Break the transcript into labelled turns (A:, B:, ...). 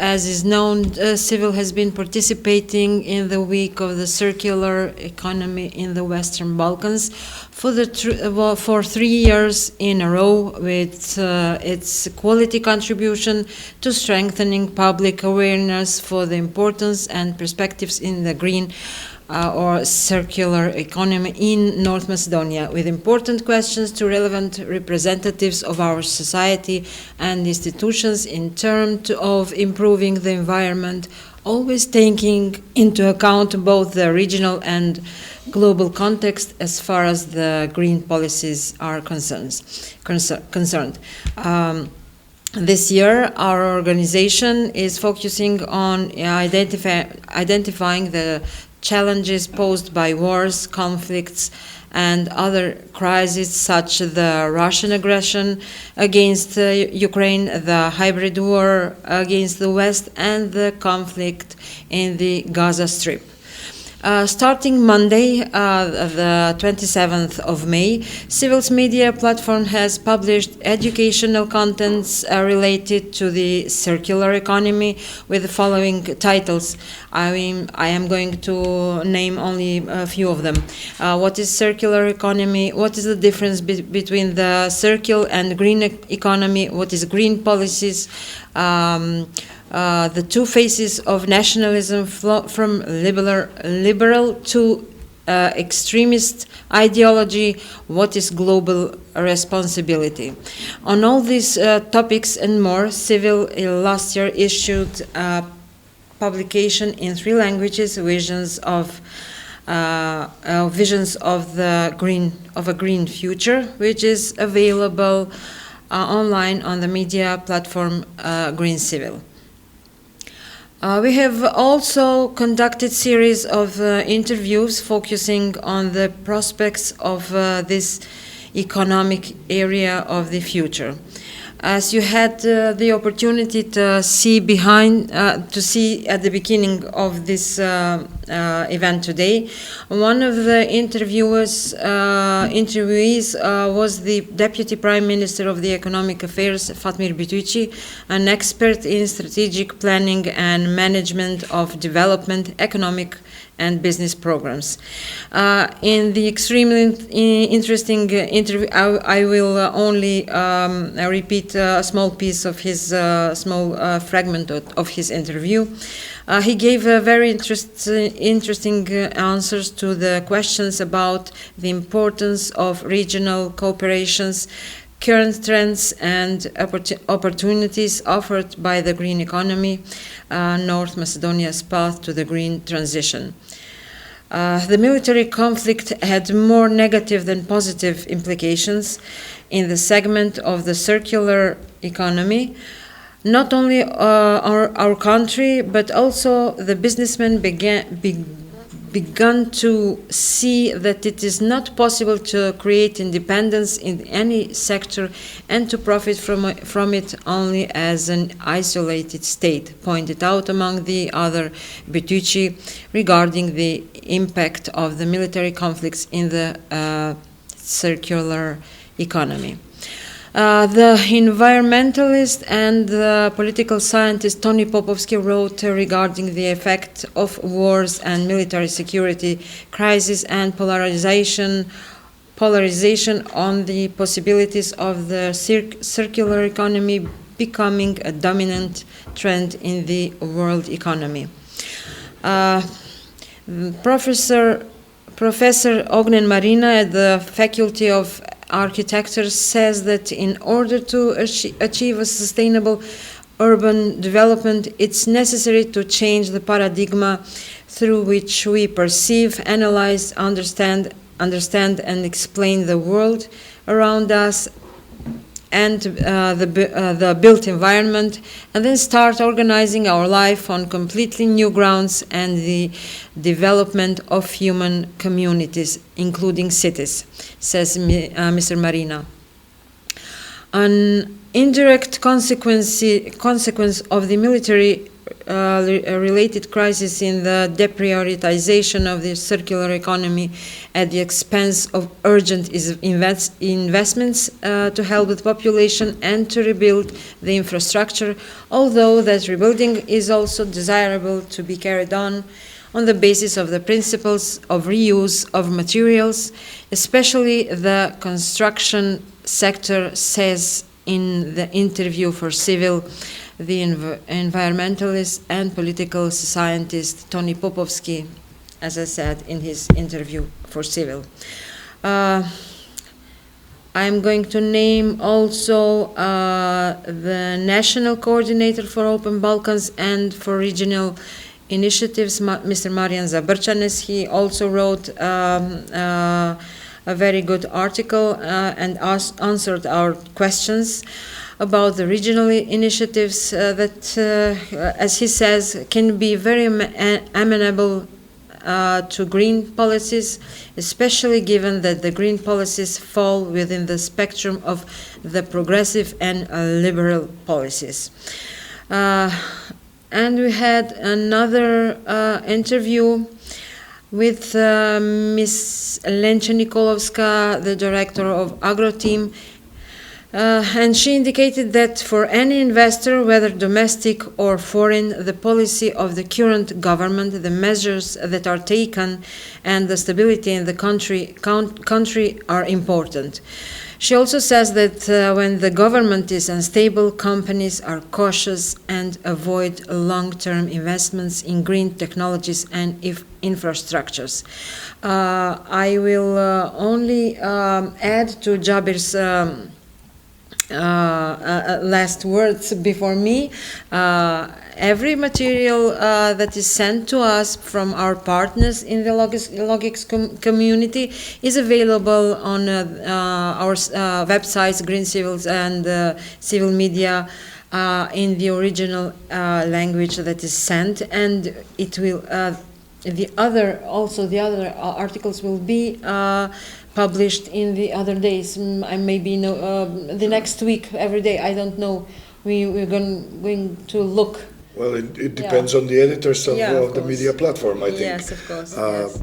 A: As is known, Civil has been participating in the week of the circular economy in the Western Balkans for 3 years in a row, with its quality contribution to strengthening public awareness for the importance and perspectives in the green or circular economy in North Macedonia, with important questions to relevant representatives of our society and institutions in terms of improving the environment, always taking into account both the regional and global context as far as the green policies are concerned. This year, our organization is focusing on identifying the challenges posed by wars, conflicts, and other crises such as the Russian aggression against Ukraine, the hybrid war against the West, and the conflict in the Gaza Strip. Starting Monday, the 27th of May, Civil's media platform has published educational contents related to the circular economy with the following titles. I am going to name only a few of them. What is circular economy? What is the difference between the circular and green economy? What is green policies? The two faces of nationalism from liberal to extremist ideology, what is global responsibility. On all these topics and more, Civil last year issued a publication in 3 languages, visions of a green future, which is available online on the media platform Green Civil. We have also conducted series of interviews focusing on the prospects of this economic area of the future. As you had the opportunity to see at the beginning of this event today, one of the interviewees was the Deputy Prime Minister of the Economic Affairs, Fatmir Bitici, an expert in strategic planning and management of development, economic and business programs. In the extremely interesting interview, I will only repeat a small piece of his fragment of his interview. He gave very interesting answers to the questions about the importance of regional cooperations, current trends and opportunities offered by the green economy, North Macedonia's path to the green transition. The military conflict had more negative than positive implications in the segment of the circular economy. Not only our country, but also the businessmen began to see that it is not possible to create independence in any sector and to profit from it only as an isolated state, pointed out among the other Bitici regarding the impact of the military conflicts in the circular economy. The environmentalist and the political scientist Tony Popovsky wrote regarding the effect of wars and military security crisis and polarization on the possibilities of the circular economy becoming a dominant trend in the world economy. Professor Ognen Marina at the Faculty of Architecture says that in order to achieve a sustainable urban development, it's necessary to change the paradigm through which we perceive, analyze, understand and explain the world around us and the built environment, and then start organizing our life on completely new grounds and the development of human communities, including cities, says Mr. Marina. An indirect consequence of the military related crisis in the deprioritization of the circular economy at the expense of urgent investments to help the population and to rebuild the infrastructure, although that rebuilding is also desirable to be carried on the basis of the principles of reuse of materials, especially the construction sector, says in the interview for Civil the environmentalist and political scientist Tony Popovsky, as I said in his interview for Civil. I'm going to name also the National Coordinator for Open Balkans and for Regional Initiatives, Mr. Marian Zabrčanes. He also wrote a very good article and answered our questions about the regional initiatives that, as he says, can be very amenable to green policies, especially given that the green policies fall within the spectrum of the progressive and liberal policies. And we had another interview with Ms. Lencha Nikolovska, the director of AgroTeam, and she indicated that for any investor, whether domestic or foreign, the policy of the current government, the measures that are taken, and the stability in the country are important. She also says that when the government is unstable, companies are cautious and avoid long-term investments in green technologies and infrastructures. I will only add to Jabir's last words before me. Every material that is sent to us from our partners in the Logix community is available on our websites, Green Civils and Civil Media, in the original language that is sent, and it will the other articles will be published in the other days. Maybe the next week, every day. I don't know. We're going to look.
B: Well, it depends on the editors of the
A: course.
B: media platform, I think.
A: Yes, of course. Yes.